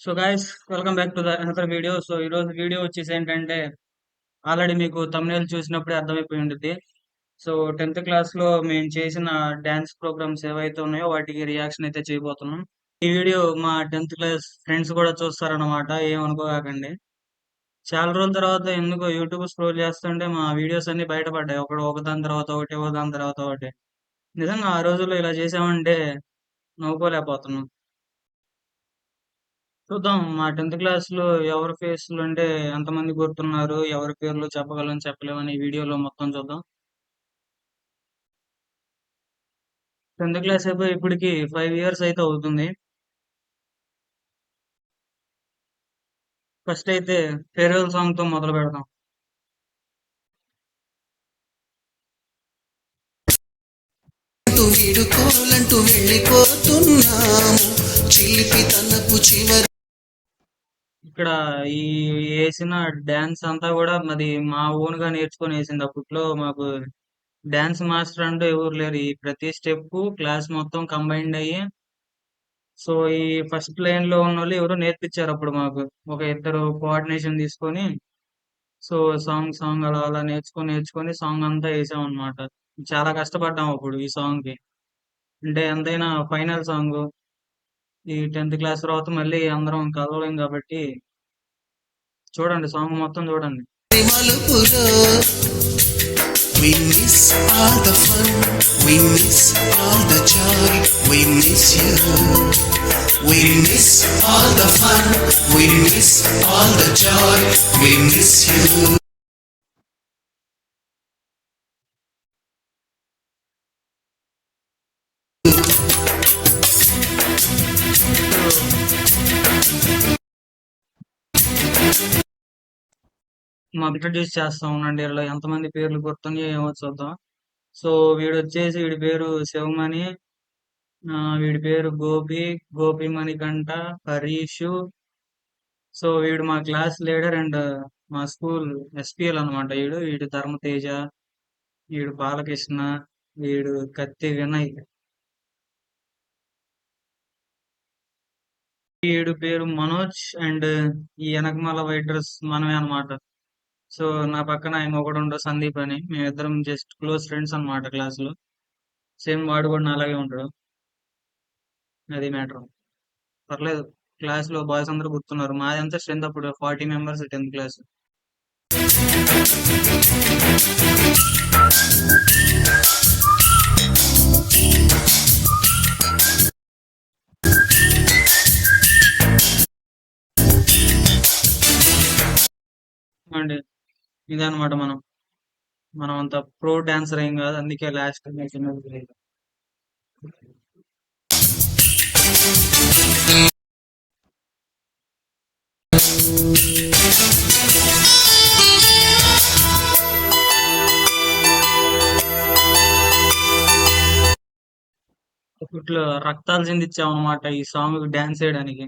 So guys, welcome back to the another video. So ఈ రోజు video వచ్చేసి ఏంటంటే, ఆల్రెడీ మీకు thumbnail చూసినప్పుడే అర్థమైపోయి ఉంటుంది. సో 10th క్లాస్ లో మేము చేసిన డాన్స్ ప్రోగ్రామ్స్ ఏవైతే ఉన్నాయో వాటికి రియాక్షన్ అయితే చేయబోతున్నాం. ఈ వీడియో మా 10th క్లాస్ ఫ్రెండ్స్ కూడా చూస్తారన్నమాట, ఏమనుకోకండి. చాలా రోజుల తర్వాత ఎందుకో యూట్యూబ్ స్క్రోల్ చేస్తుంటే మా వీడియోస్ అన్ని బయటపడ్డాయి, ఒకదాని తర్వాత ఒకటి, ఒకదాని తర్వాత ఒకటి. నిజంగా ఆ రోజుల్లో ఇలా చేసామంటే నవ్వుకోలేకపోతున్నాం. చూద్దాం మా 10th క్లాస్ లో ఎవరి ఫేస్లు అంటే ఎంతమంది గుర్తున్నారు, ఎవరి పేర్లు చెప్పగలం చెప్పలేమని ఈ వీడియోలో మొత్తం చూద్దాం. 10th క్లాస్ అయిపోయి ఇప్పటికి 5 ఇయర్స్ అయితే అవుతుంది. ఫస్ట్ అయితే ఫేర్వెల్ సాంగ్ తో మొదలు పెడదాం. వీడుకోలంటూ వెళ్ళిపోతున్నాము చిలిపి తనకు చివరి ఇక్కడ ఈ వేసిన డాన్స్ అంతా కూడా మరి మా ఓన్ గా నేర్చుకొని వేసింది. అప్పట్లో మాకు డాన్స్ మాస్టర్ అంటూ ఎవరు లేరు. ఈ ప్రతి స్టెప్ క్లాస్ మొత్తం కంబైన్డ్ అయ్యి, సో ఈ ఫస్ట్ లైన్ లో ఉన్న వాళ్ళు ఎవరో నేర్పించారు అప్పుడు మాకు. ఒక ఇద్దరు కోఆర్డినేషన్ తీసుకొని, సో సాంగ్ సాంగ్ అలా అలా నేర్చుకొని నేర్చుకొని సాంగ్ అంతా వేసాం అనమాట. చాలా కష్టపడ్డాం అప్పుడు ఈ సాంగ్ కి. అంటే ఎంతైనా ఫైనల్ సాంగ్. ఈ 10th క్లాస్ తర్వాత మళ్ళీ అందరం కలవలేం కాబట్టి చూడండి, సాంగ్ మొత్తం చూడండి. మలుపులో we miss all the fun, we miss all the joy, we miss you, we miss all the fun, we miss all the joy, we miss you. మా introduce చేస్తా ఉండండి, ఇలా ఎంతమంది పేర్లు గుర్తున్నాయో ఏమో చూద్దాం. సో వీడి పేరు శివమణి, వీడి పేరు గోపి, గోపి మణికంఠ, హరీషు. సో వీడు మా క్లాస్ లీడర్ అండ్ మా స్కూల్ ఎస్పీఎల్ అనమాట. వీడు ధర్మతేజ, వీడు బాలకృష్ణ, వీడు కత్తి వినయ్. వీడు పేరు మనోజ్ అండ్ ఈ వెనకమాల వైట్ డ్రెస్ మనమే అనమాట. సో నా పక్కన ఆయన ఒకడు ఉండడు, సందీప్ అని. మేమిద్దరం జస్ట్ క్లోజ్ ఫ్రెండ్స్ అనమాట క్లాస్ లో. సేమ్ వాడు కూడా అలాగే ఉంటాడు. అది మ్యాటర్. పర్లేదు, క్లాస్ లో బాయ్స్ అందరూ గుర్తున్నారు. మాదంతా స్ట్రెంత్ అప్పుడు 40 మెంబర్స్ 10th క్లాస్. అండి ఇదనమాట మనం అంత ప్రో డాన్సర్ ఏం కాదు, అందుకే లాస్ట్ అప్పట్లో రక్తాలు చిందించామన్నమాట ఈ సాంగ్ డాన్స్ చేయడానికి.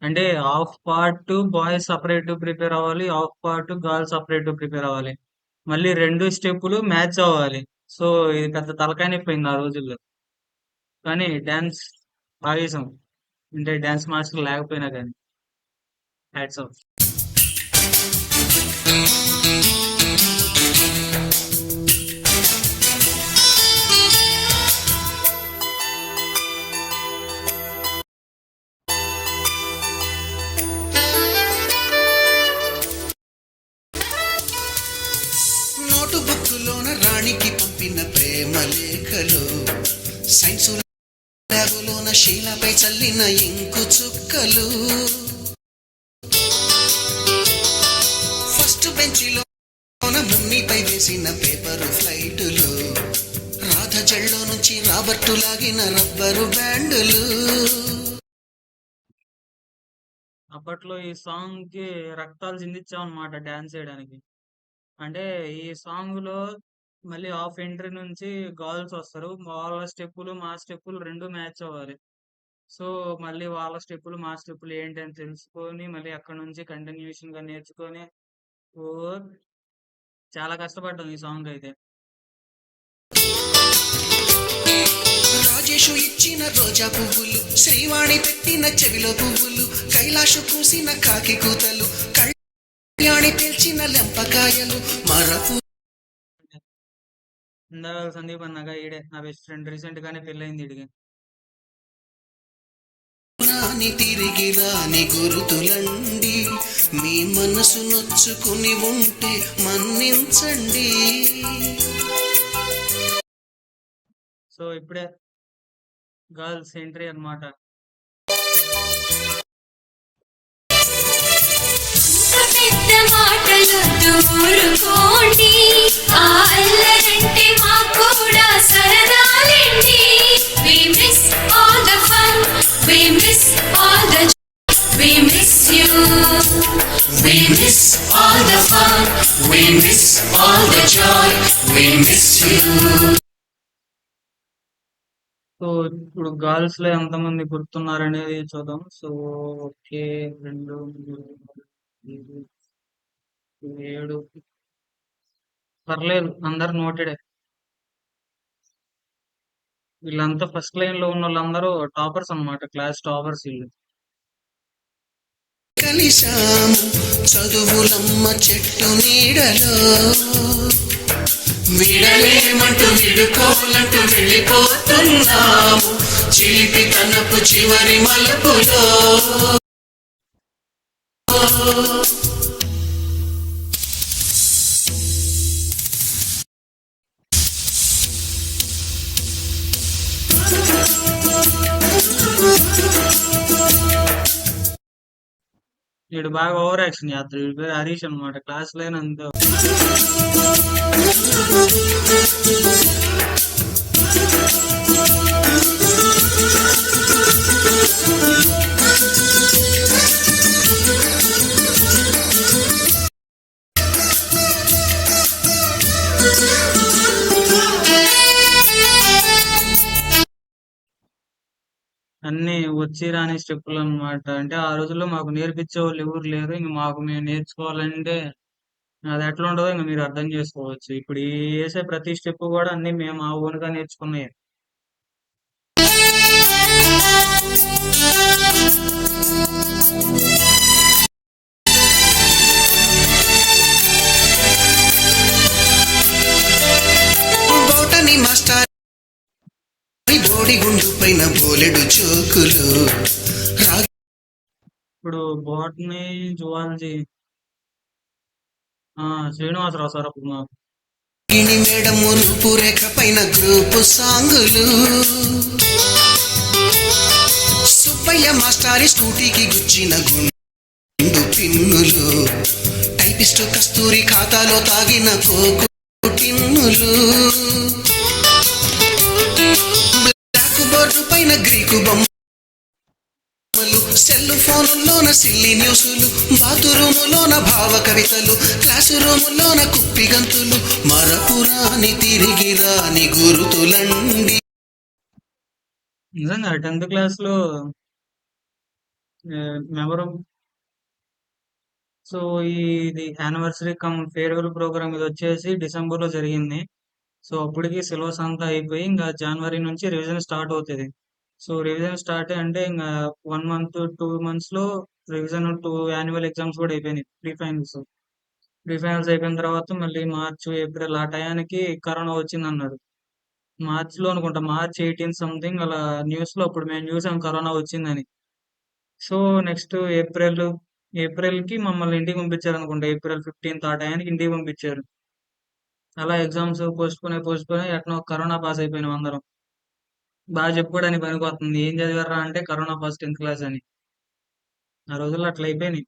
అంటే half part boys separate prepare అవ్వాలి, half part girls separate prepare అవ్వాలి. మళ్ళీ రెండు స్టెప్పులు మ్యాచ్ అవ్వాలి. సో ఇది పెద్ద తలకాయ నొప్పి అయింది ఆ రోజుల్లో. కానీ డాన్స్ బాగేసాం, అంటే డాన్స్ మాస్టర్ లేకపోయినా కానీ. Hats off. నోటు బుక్కులోన రాణికి పంపిన ప్రేమ లేఖలు, సైన్సు ల్యాబులోన శీలపై చల్లిన ఇంకు చుక్కలు, ఫస్ట్ బెంచిలోన మున్నిపై వేసిన పేపరు ఫ్లైటులు, రాధ జల్లో నుంచి రాబర్టు లాగిన రబ్బరు బ్యాండులు. అప్పట్లో ఈ సాంగ్ కి రక్తాలు చిందించాం అనమాట డాన్స్ చేయడానికి. అంటే ఈ సాంగ్ లో మళ్ళీ హాఫ్ ఎంట్రీ నుంచి గర్ల్స్ వస్తారు. వాళ్ళ స్టెప్పులు మా స్టెప్పులు రెండు మ్యాచ్ అవ్వాలి. సో మళ్ళీ వాళ్ళ స్టెప్పులు మా స్టెప్పులు ఏంటి అని తెలుసుకొని మళ్ళీ అక్కడ నుంచి కంటిన్యూషన్ గా నేర్చుకొని, ఓ చాలా కష్టపడ్డాం ఈ సాంగ్ అయితే. రాజేషు ఇచ్చిన రోజా పువ్వులు, శ్రీవాణి పెట్టిన చెవిలో పువ్వులు, కైలాషు కూసిన కాకి కూతలు, కళ్యాణి పేల్చిన లెంపకాయలు మరపు. ఇందాక సందీప్ అన్నాగా ఈడే నా బెస్ట్ ఫ్రెండ్, రీసెంట్ గానే పెళ్ళైంది ఈడికి. రాని తిరిగి రాని గురుతులండి, మీ మనసు నొచ్చుకుని ఉంటే మన్నించండి. సో ఇప్పుడే గర్ల్స్ ఎంట్రీ అన్నమాట. పెద్ద మాటలొద్దు ఊరుకోండి, ఆ అల్లరంటే మాకు కూడా సరదాలేండి. We miss all the fun, we miss all the joy, we miss you. We miss all the fun, we miss all the joy, we miss you. So ఇప్పుడు గర్ల్స్ లో ఎంతమంది గుర్తున్నారు అనేది చూద్దాం. సో ఓకే, 2, 3, 5, 7, పర్లేదు అందరు నోటెడే. వీళ్ళంతా ఫస్ట్ లైన్ లో ఉన్న వాళ్ళందరూ టాపర్స్ అన్నమాట, క్లాస్ టాపర్స్ వీళ్ళు. కలిశాము చదువులమ్మ చెట్టు నీడలో, విడలేమంటూ విడుకోలంటూ వెళ్ళిపోతున్నాము చిలిపి తనపు చివరి మలుపులో. వీడు బాగా ఓవర్ యాక్షన్ చేస్తాడు. వీడి పేరు హరీష్ అనమాట, క్లాస్ లైన్ అంతే. అన్ని వచ్చి రాని స్టెప్పులు అన్నమాట. అంటే ఆ రోజుల్లో మాకు నేర్పించే వాళ్ళు ఎవరు లేరు. ఇంక మాకు మేము నేర్చుకోవాలంటే అది ఎట్లా ఉంటుందో ఇంక మీరు అర్థం చేసుకోవచ్చు. ఇప్పుడు ఈ వేసే ప్రతి స్టెప్ కూడా అన్ని మేము మా ఓన్ గా నేర్చుకున్నాయి. బోటని మాస్టర్ బోడి గుండు పైన బోలెడు చోకులు, ఇప్పుడు బాటనీ, జువాలజీ శ్రీనివాసరావు సార్ అప్పుడు మాకు. రాగిణి మేడము రూపురేఖ పైన గ్రూపు సాంగులు, సుబ్బయ్య మాస్టారి స్కూటీకి గుచ్చిన గుండు పిన్నులు, టైపిస్టు కస్తూరి ఖాతాలో తాగిన కోకు టిన్నులు, బ్లాక్ బోర్డు పైన గ్రీకు బొమ్మలు, సెల్ ఫోనుల్లోన సిల్లి న్యూసులు, బాతురూములోన భావ కవితలు, క్లాసు రూములోన కుప్పి గంతులు, మరపురాని తిరిగి రాని గురుతులండి. నిజంగా 10th క్లాస్ లో మెమరు. సో ఇది యానివర్సరీ కమ్ ఫేర్వెల్ ప్రోగ్రామ్ ఇది వచ్చేసి డిసెంబర్ లో జరిగింది. సో అప్పటికి సిలబస్ అంతా అయిపోయి ఇంకా జనవరి నుంచి రివిజన్ స్టార్ట్ అవుతుంది. సో రివిజన్ స్టార్ట్ అంటే ఇంకా 1 మంత్ 2 మంత్స్ లో రివిజన్ 2 యాన్యువల్ ఎగ్జామ్స్ కూడా అయిపోయినాయి. ప్రీ ఫైనల్స్ అయిపోయిన తర్వాత మళ్ళీ మార్చ్ ఏప్రిల్ ఆ టయానికి కరోనా వచ్చింది అన్నారు. మార్చ్ లో అనుకుంటా, మార్చ్ 18 సంథింగ్ అలా న్యూస్ లో అప్పుడు మేము చూసాం కరోనా వచ్చిందని. సో నెక్స్ట్ ఏప్రిల్ కి మమ్మల్ని ఇంటికి పంపించారు అనుకుంటా. ఏప్రిల్ 15th ఆ టయానికి ఇంటికి పంపించారు. అలా ఎగ్జామ్స్ పోస్ట్ పోనే ఎట్నో కరోనా పాస్ అయిపోయినాం అందరం. బాగా చెప్పుకోవడానికి పనికొస్తుంది. ఏం చదివారా అంటే కరోనా పాస్ 10th క్లాస్ అని. ఆ రోజుల్లో అట్లా అయిపోయినాయి.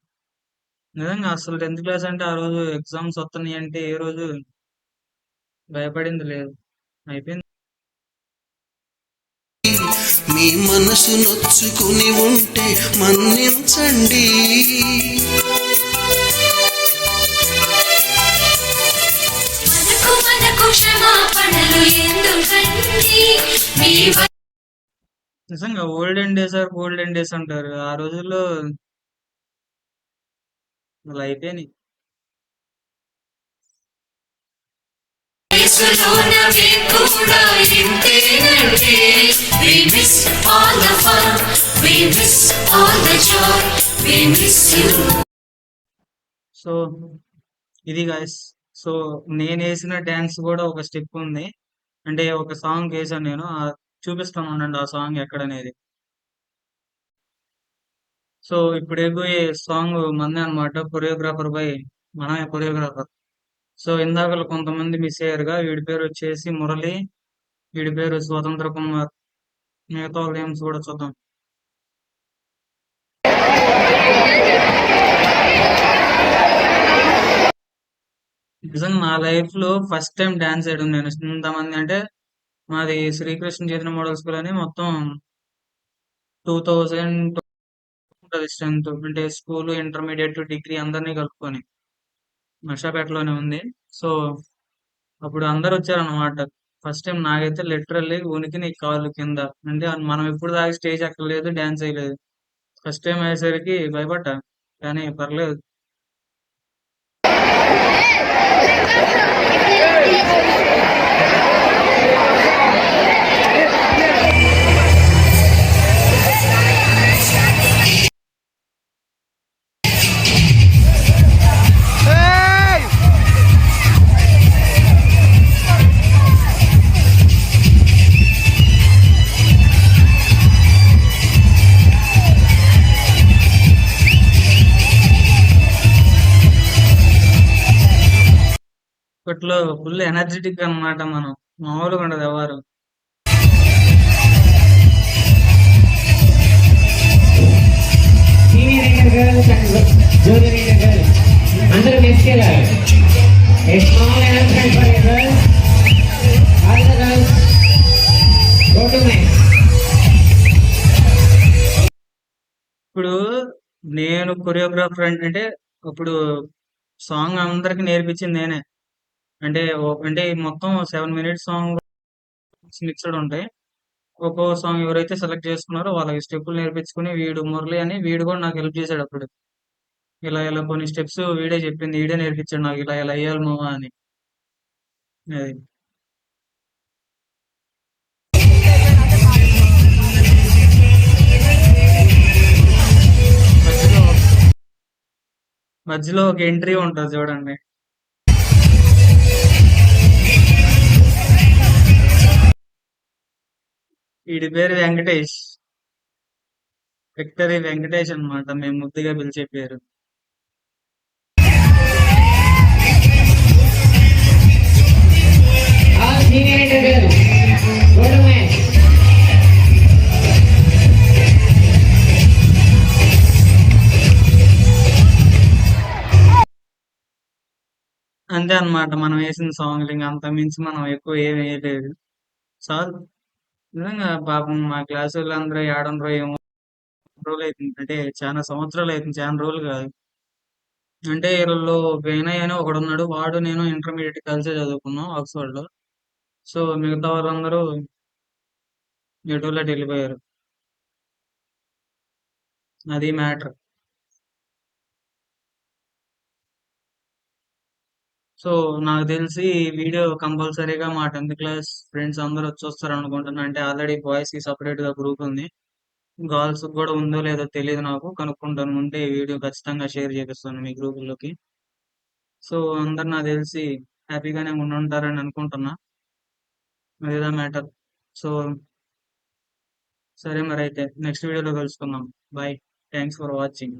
నిజంగా అసలు 10th క్లాస్ అంటే ఆ రోజు ఎగ్జామ్స్ వస్తున్నాయి అంటే ఏ రోజు భయపడింది లేదు. అయిపోయింది. మీ మనసు నొచ్చుకుని ఉంటే మన్నించండి. మనకు క్షమాపణలు ఎందుకండి, మీ నిజంగా olden days or golden days అంటారు. ఆ రోజుల్లో అలా అయిపోయినాయి. మనసులోన మేము కూడా ఇంతేనంటే we miss all the fun, we miss all the joy, we miss you. So ఇది గాయస్. సో నేను వేసిన డ్యాన్స్ కూడా ఒక స్టెప్ ఉంది. అంటే ఒక సాంగ్ వేసాను నేను. చూపిస్తాను ఉండండి ఆ సాంగ్ ఎక్కడనేది. సో ఇప్పుడు వేయబోయే సాంగ్ మందే అనమాట. కొరియోగ్రాఫర్ బై మనమే కొరియోగ్రాఫర్. సో ఇందాకలు కొంతమంది మిస్ అయ్యారుగా. వీడి పేరు వచ్చేసి మురళి, వీడి పేరు స్వతంత్ర కుమార్. మిగతా వాళ్ళ నేమ్స్ కూడా చూద్దాం. నిజంగా నా లైఫ్ లో ఫస్ట్ టైం డాన్స్ వేయడం నేను. ఇంతమంది అంటే మాది శ్రీకృష్ణ చైతన్య మోడల్ స్కూల్ అని మొత్తం 2000 ఉంటుంది స్ట్రెంత్. అంటే స్కూల్, ఇంటర్మీడియట్, డిగ్రీ అందరినీ కలుపుకొని నర్సాపేటలోనే ఉంది. సో అప్పుడు అందరు వచ్చారన్నమాట. ఫస్ట్ టైం నాకైతే లిటరల్లీ ఉనికి నీ కాళ్ళు కింద. అంటే మనం ఎప్పుడు దాకా స్టేజ్ ఎక్కలేదు, డాన్స్ వేయలేదు. ఫస్ట్ టైం అయ్యేసరికి భయపడ్డా, కానీ పర్లేదు. ఇప్పట్లో ఫుల్ ఎనర్జెటిక్ అన్నమాట మనం. మామూలుగా ఉండదు ఎవరు. Senior Indian girls and junior Indian girls. అందరూ నెక్స్ట్ వెళ్ళాలి. A small announcement for you girls. All the girls go to next. ఇప్పుడు నేను కొరియోగ్రాఫర్ అంటే ఇప్పుడు సాంగ్ అందరికి నేర్పించింది నేనే. అంటే అంటే మొత్తం 7 మినిట్స్ సాంగ్ మిక్స్డ్ ఉంటాయి. ఒక్కో సాంగ్ ఎవరైతే సెలెక్ట్ చేసుకున్నారో వాళ్ళకి స్టెప్పులు నేర్పించుకుని, వీడు మురళి అని వీడు కూడా నాకు హెల్ప్ చేశాడు అప్పుడు. ఇలా ఇలా కొన్ని స్టెప్స్ వీడే చెప్పింది, వీడే నేర్పించాడు నాకు, ఇలా ఇలా వేయాలి మావా అని. అది మధ్యలో మధ్యలో ఒక ఎంట్రీ ఉంటుంది చూడండి. వీడి పేరు వెంకటేష్, విక్టరీ వెంకటేష్ అన్నమాట మేము ముద్దుగా పిలిచే పేరు. All senior Indian girls go to next. అంతే అన్నమాట మనం వేసిన సాంగ్లు. ఇంకా అంత మించి మనం ఎక్కువ ఏం వేయలేదు. చాలు. నిజంగా పాపం మా క్లాస్ వాళ్ళందరూ ఏడున్నరో ఏమో రోజులు అవుతుంది. అంటే చాలా సంవత్సరాలు అవుతుంది, చాలా రోజులు కాదు. అంటే వీళ్ళలో వినయ్ అని ఒకడున్నాడు. వాడు నేను ఇంటర్మీడియట్ కలిసే చదువుకున్నాం ఆక్స్ఫర్డ్ లో. సో మిగతా వాళ్ళందరూ ఎటోలెట్ వెళ్ళిపోయారు. అది మ్యాటర్. సో నాకు తెలిసి ఈ వీడియో కంపల్సరీగా మా 10th క్లాస్ ఫ్రెండ్స్ అందరూ వచ్చేస్తారు అనుకుంటున్నా. అంటే ఆల్రెడీ బాయ్స్ కి సపరేట్ గా గ్రూప్ ఉంది. గర్ల్స్ కూడా ఉందో లేదో తెలియదు నాకు. కనుక్కుంటాను. ఉంటే ఈ వీడియో ఖచ్చితంగా షేర్ చేపిస్తాను మీ గ్రూపుల్లోకి. సో అందరు నాకు తెలిసి హ్యాపీగానే ఉండుంటారని అనుకుంటున్నా. అదేదా మ్యాటర్. సో సరే మరి అయితే నెక్స్ట్ వీడియోలో కలుసుకుందాం. బాయ్. Thanks for watching.